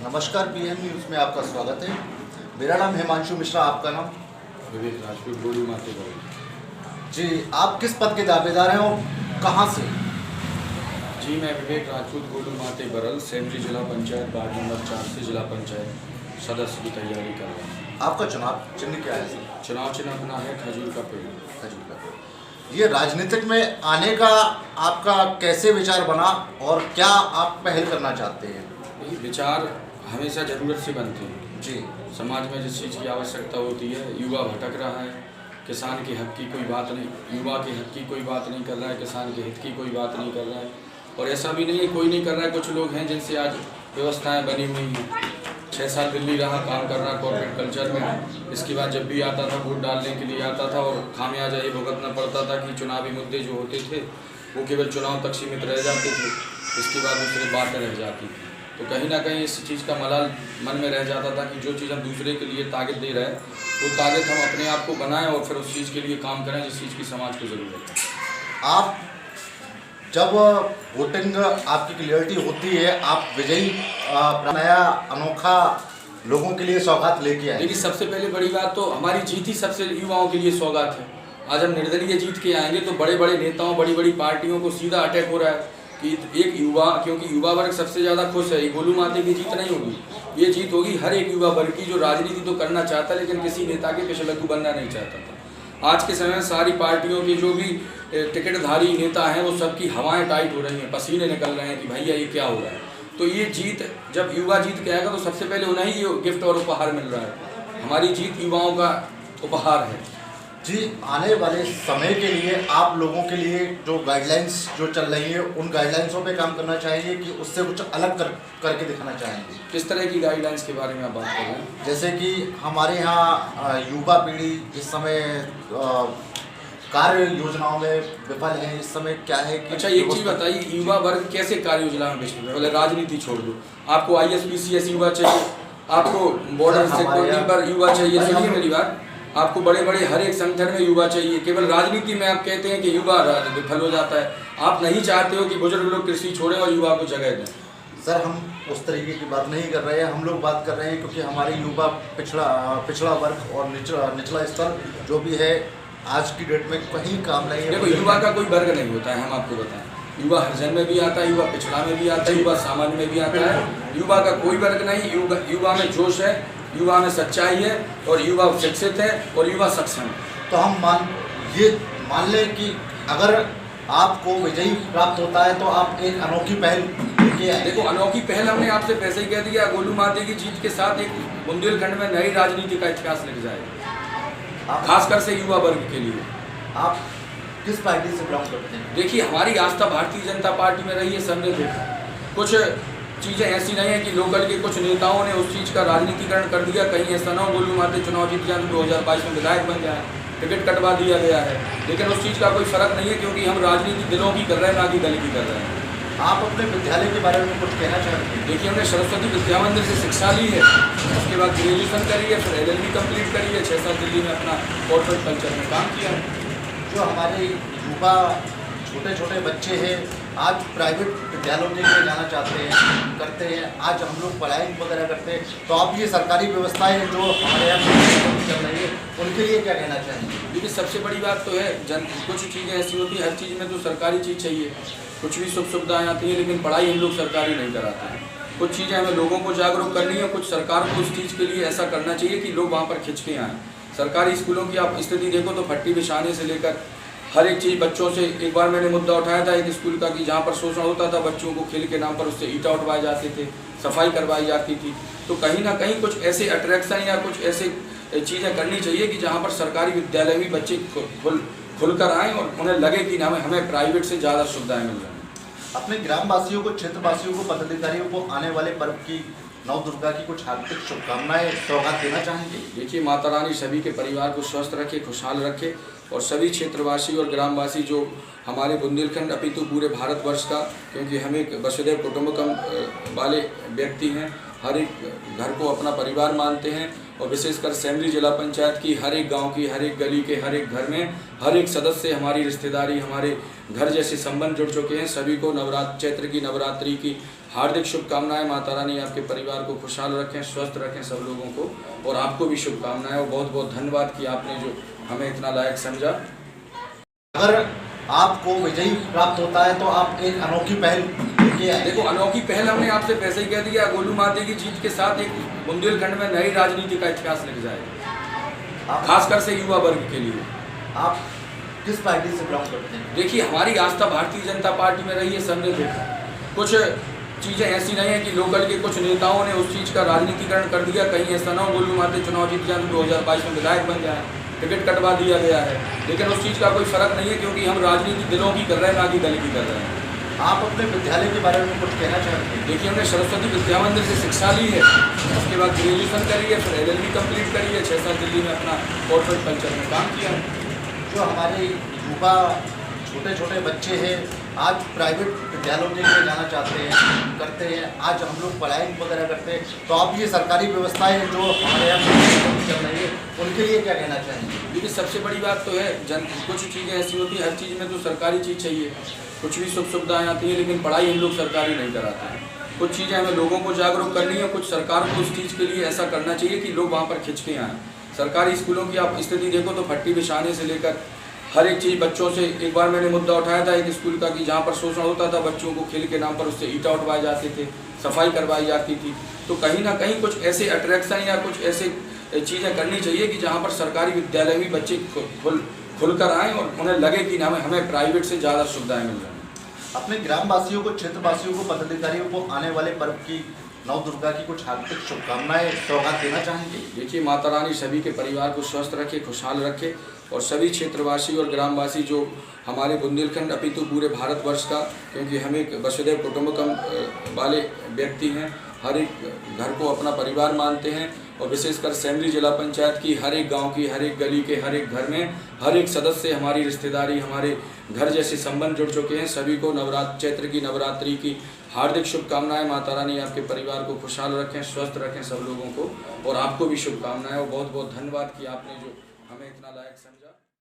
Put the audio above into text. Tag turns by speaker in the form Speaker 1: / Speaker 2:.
Speaker 1: नमस्कार, PM news में आपका स्वागत है। मेरा नाम हिमांशु मिश्रा, आपका नाम?
Speaker 2: विवेक राजपूत गोलू माते बरल।
Speaker 1: जी, आप किस पद के दावेदार हैं और कहां से?
Speaker 2: जी, मैं विवेक राजपूत गोलू माते बरल सेंट्री जिला पंचायत वार्ड नंबर 4 से जिला पंचायत सदस्य की तैयारी कर रहा हूँ।
Speaker 1: आपका चुनाव चिन्ह क्या है सर?
Speaker 2: चुनाव चिन्ह अपना है खजूर का पेड़।
Speaker 1: खजूर का पेड़। ये राजनीतिक में आने का आपका कैसे विचार बना और क्या आप पहल करना चाहते हैं?
Speaker 2: यही विचार हमेशा ज़रूरत से बनते हैं।
Speaker 1: जी,
Speaker 2: समाज में जिस चीज़ की आवश्यकता होती है, युवा भटक रहा है, किसान के हक की कोई बात नहीं, युवा के हक की कोई बात नहीं कर रहा है, किसान के हित की कोई बात नहीं कर रहा है। और ऐसा भी नहीं है कोई नहीं कर रहा है, कुछ लोग हैं जिनसे आज व्यवस्थाएं बनी हुई हैं। 6 साल दिल्ली रहा, काम कर रहा कॉर्पोरेट कल्चर में। इसके बाद जब भी आता था वोट डालने के लिए आता था और खामियाजा ये भुगतना पड़ता था कि चुनावी मुद्दे जो होते थे वो केवल चुनाव तक सीमित रह जाते थे, इसके बाद दूसरी बातें रह जाती थी। तो कहीं ना कहीं इस चीज़ का मलाल मन में रह जाता था कि जो चीज़ हम दूसरे के लिए ताकत दे रहे हैं वो ताकत हम अपने आप को बनाएं और फिर उस चीज़ के लिए काम करें जिस चीज़ की समाज को ज़रूरत है।
Speaker 1: आप जब वोटिंग आपकी क्लियरिटी होती है, आप विजयी नया अनोखा लोगों के लिए सौगात लेके आए।
Speaker 2: लेकिन सबसे पहले बड़ी बात तो हमारी जीत ही सबसे युवाओं के लिए सौगात है। आज हम निर्दलीय जीत के आएंगे तो बड़े बड़े नेताओं, बड़ी बड़ी पार्टियों को सीधा अटैक हो रहा है कि एक युवा, क्योंकि युवा वर्ग सबसे ज़्यादा खुश है। ये गोलू माते की जीत नहीं होगी, ये जीत होगी हर एक युवा वर्ग की जो राजनीति तो करना चाहता लेकिन किसी नेता के पेशलगू बनना नहीं चाहता था। आज के समय में सारी पार्टियों के जो भी टिकटधारी नेता हैं वो सबकी हवाएं टाइट हो रही हैं, पसीने निकल रहे हैं कि भैया ये क्या हो रहा है। तो ये जीत जब युवा जीत के आएगा तो सबसे पहले उन्हें ही ये गिफ्ट और उपहार मिल रहा है। हमारी जीत युवाओं का उपहार है।
Speaker 1: जी, आने वाले समय के लिए आप लोगों के लिए जो गाइडलाइंस जो चल रही है उन गाइडलाइंसों पे काम करना चाहेंगे कि उससे कुछ अलग करके दिखाना चाहेंगे?
Speaker 2: किस तरह की गाइडलाइंस के बारे में आप बात कर रहे हैं?
Speaker 1: जैसे कि हमारे यहाँ युवा पीढ़ी इस समय कार्य योजनाओं में विफल है। इस समय क्या है कि
Speaker 2: अच्छा, एक चीज़ बताइए, युवा वर्ग कैसे कार्य योजना में विफल है? मतलब राजनीति छोड़ दो, आपको ISPCS युवा चाहिए, आपको बॉर्डर सिक्योरिटी पर युवा चाहिए, सुनिए मेरी बात, आपको बड़े बड़े हर एक संगठन में युवा चाहिए। केवल राजनीति में आप कहते हैं कि युवा विफल हो जाता है। आप नहीं चाहते हो कि बुजुर्ग लोग कृषि छोड़ें और युवा को जगह दें।
Speaker 1: सर, हम उस तरीके की बात नहीं कर रहे हैं। हम लोग बात कर रहे हैं क्योंकि हमारे युवा पिछड़ा वर्ग और निचला स्तर जो भी है आज की डेट में कहीं काम नहीं है।
Speaker 2: देखो, युवा का कोई वर्ग नहीं होता है, हम आपको बताएं। युवा हरिजन में भी आता है, युवा पिछड़ा में भी आता है, युवा सामान्य में भी आता है। युवा का कोई वर्ग नहीं। युवा में जोश है, युवा में सच्चाई है और युवा शिक्षित है और युवा सक्षम है।
Speaker 1: तो हम मान लें कि अगर आपको विजयी प्राप्त होता है तो आप एक अनोखी पहल लेके आए।
Speaker 2: देखो, अनोखी पहल हमने आपसे पहले ही कह दिया, गोलू माते की जीत के साथ एक बुंदेलखंड में नई राजनीति का इतिहास लिख जाएगा, खासकर से युवा वर्ग के लिए।
Speaker 1: आप किस पार्टी से बिलोंग करते हैं?
Speaker 2: देखिए, हमारी आस्था भारतीय जनता पार्टी में रही है, सबने देखा। कुछ चीज़ें ऐसी नहीं है कि लोकल के कुछ नेताओं ने उस चीज़ का राजनीतिकरण कर दिया। कहीं ऐसा ना हो गोलू माते चुनाव जीत जाए 2022 में विधायक बन जाए, टिकट कटवा दिया गया है। लेकिन उस चीज़ का कोई फर्क नहीं है क्योंकि हम राजनीति दिलों की कर रहे हैं, ना कि दल की कर रहे हैं।
Speaker 1: आप अपने विद्यालय के बारे में कुछ कहना चाहेंगे?
Speaker 2: देखिए, हमने सरस्वती विद्या मंदिर से शिक्षा ली है, उसके बाद ग्रेजुएशन करी है, फिर LLB कंप्लीट करी है, 6 साल दिल्ली में अपना कॉर्पोरेट कल्चर में काम किया है।
Speaker 1: जो हमारे युवा छोटे छोटे बच्चे हैं आज प्राइवेट विद्यालयों के लिए जाना करते हैं, आज हम लोग पढ़ाई वगैरह करते हैं, तो आप ये सरकारी व्यवस्थाएं जो हमारे यहाँ चल रही है उनके लिए क्या कहना चाहेंगे?
Speaker 2: देखिए, सबसे बड़ी बात तो है कुछ चीज़ें ऐसी होती हैं, हर चीज़ में तो सरकारी चीज़ चाहिए, कुछ भी सुख सुविधाएँ आती हैं, लेकिन पढ़ाई हम लोग सरकारी नहीं कराते हैं। कुछ चीज़ें हमें लोगों को जागरूक करनी है, कुछ सरकार को उस चीज़ के लिए ऐसा करना चाहिए कि लोग वहाँ पर खिंच के आएँ। सरकारी स्कूलों की आप स्थिति देखो तो फट्टी बिछाने से लेकर हर एक चीज़ बच्चों से। एक बार मैंने मुद्दा उठाया था एक स्कूल का कि जहाँ पर शोषण होता था, बच्चों को खेल के नाम पर उससे ईंटा उठवाए जाते थे, सफाई करवाई जाती थी। तो कहीं ना कहीं कुछ ऐसे अट्रैक्शन या कुछ ऐसे चीज़ें करनी चाहिए कि जहाँ पर सरकारी विद्यालय भी बच्चे खुलकर आएँ और उन्हें लगे कि हमें प्राइवेट से ज़्यादा सुविधाएँ मिल रही हैं।
Speaker 1: अपने ग्रामवासियों को, क्षेत्रवासियों को, पदाधिकारियों को आने वाले पर्व की नव दुर्गा की कुछ हार्दिक शुभकामनाएं सौगात देना चाहेंगे?
Speaker 2: देखिए, माता रानी सभी के परिवार को स्वस्थ रखे, खुशहाल रखे और सभी क्षेत्रवासी और ग्रामवासी जो हमारे बुंदेलखंड अपितु पूरे भारतवर्ष का, क्योंकि हम एक वसुधैव कुटुंबकम वाले व्यक्ति हैं, हर एक घर को अपना परिवार मानते हैं और विशेषकर सेंट्री जिला पंचायत की हर एक गांव की, हर एक गली के, हर एक घर में हर एक सदस्य हमारी रिश्तेदारी, हमारे घर जैसे संबंध जुड़ चुके हैं। सभी को चैत्र की नवरात्रि की हार्दिक शुभकामनाएं। माता रानी आपके परिवार को खुशहाल रखें, स्वस्थ रखें सब लोगों को, और आपको भी शुभकामनाएं और बहुत बहुत धन्यवाद कि आपने जो हमें इतना लायक समझा।
Speaker 1: अगर आपको विजयी प्राप्त होता है तो आप एक अनोखी पहल लेके आए।
Speaker 2: देखो, अनोखी पहल हमने आपसे पहले ही कह दिया, गोलू माते की जीत के साथ एक बुंदेलखंड में नई राजनीति का इतिहास लिख जाएगा, खासकर से युवा वर्ग के लिए।
Speaker 1: आप किस पार्टी से बिलोंग करते हैं?
Speaker 2: देखिए, हमारी आस्था भारतीय जनता पार्टी में रही है, सबने देखा। कुछ चीज़ें ऐसी नहीं है कि लोकल के कुछ नेताओं ने उस चीज़ का राजनीतिकरण कर दिया। कहीं ऐसा ना हो गोलू माते चुनाव जीत जाए, 2022 में विधायक बन जाए, टिकट कटवा दिया गया है, लेकिन उस चीज़ का कोई फर्क नहीं है, क्योंकि हम राजनीति दिलों की कर रहे हैं, ना कि दल की कर रहे हैं।
Speaker 1: आप अपने विद्यालय के बारे में कुछ कहना चाहते हैं?
Speaker 2: देखिए, हमने सरस्वती विद्या मंदिर से शिक्षा ली है, उसके बाद ग्रेजुएशन करी है, फिर LLB कंप्लीट करी है, 6 साल दिल्ली में अपना कॉर्पोरेट कल्चर में काम किया है।
Speaker 1: जो हमारे युवा छोटे छोटे बच्चे हैं, आज प्राइवेट विद्यालयों के लिए जाना चाहते हैं, करते हैं, आज हम लोग पढ़ाई वगैरह करते हैं, तो आप ये सरकारी व्यवस्थाएं जो हमारे यहाँ चल रही है उनके लिए क्या कहना चाहेंगे?
Speaker 2: देखिए, सबसे बड़ी बात तो है कुछ चीज़ें ऐसी होती हैं, हर चीज़ में तो सरकारी चीज़ चाहिए, कुछ भी सुख सुविधाएँ आती हैं, लेकिन पढ़ाई हम लोग सरकारी नहीं कराते हैं। कुछ चीज़ें हमें लोगों को जागरूक करनी है, कुछ सरकार को उस चीज़ के लिए ऐसा करना चाहिए कि लोग वहाँ पर खिंच के आएँ। सरकारी स्कूलों की आप स्थिति देखो तो फट्टी बिछाने से लेकर हर एक चीज़ बच्चों से। एक बार मैंने मुद्दा उठाया था एक स्कूल का कि जहाँ पर शोषण होता था, बच्चों को खेल के नाम पर उससे ईंटा उठवाए जाते थे, सफाई करवाई जाती थी। तो कहीं ना कहीं कुछ ऐसे अट्रैक्शन या कुछ ऐसे चीज़ें करनी चाहिए कि जहाँ पर सरकारी विद्यालय भी बच्चे खुलकर आएँ और उन्हें लगे कि हमें प्राइवेट से ज़्यादा सुविधाएँ मिल रही हैं।
Speaker 1: अपने ग्रामवासियों को, क्षेत्रवासियों को, पदाधिकारियों को आने वाले पर्व की नव दुर्गा की कुछ हार्दिक शुभकामनाएं सौगात देना चाहेंगे?
Speaker 2: देखिए, माता रानी सभी के परिवार को स्वस्थ रखे, खुशहाल रखे, और सभी क्षेत्रवासी और ग्रामवासी जो हमारे बुंदेलखंड अपितु पूरे भारतवर्ष का, क्योंकि हम एक वसुधैव कुटुंबकम वाले व्यक्ति हैं, हर एक घर को अपना परिवार मानते हैं, और विशेषकर सेमरी जिला पंचायत की हर एक गांव की, हर एक गली के, हर एक घर में हर एक सदस्य हमारी रिश्तेदारी, हमारे घर जैसे संबंध जुड़ चुके हैं। सभी को चैत्र की नवरात्रि की हार्दिक शुभकामनाएं। माता रानी आपके परिवार को खुशहाल रखें, स्वस्थ रखें सब लोगों को, और आपको भी शुभकामनाएं, और बहुत बहुत धन्यवाद कि आपने जो हमें इतना लायक समझा।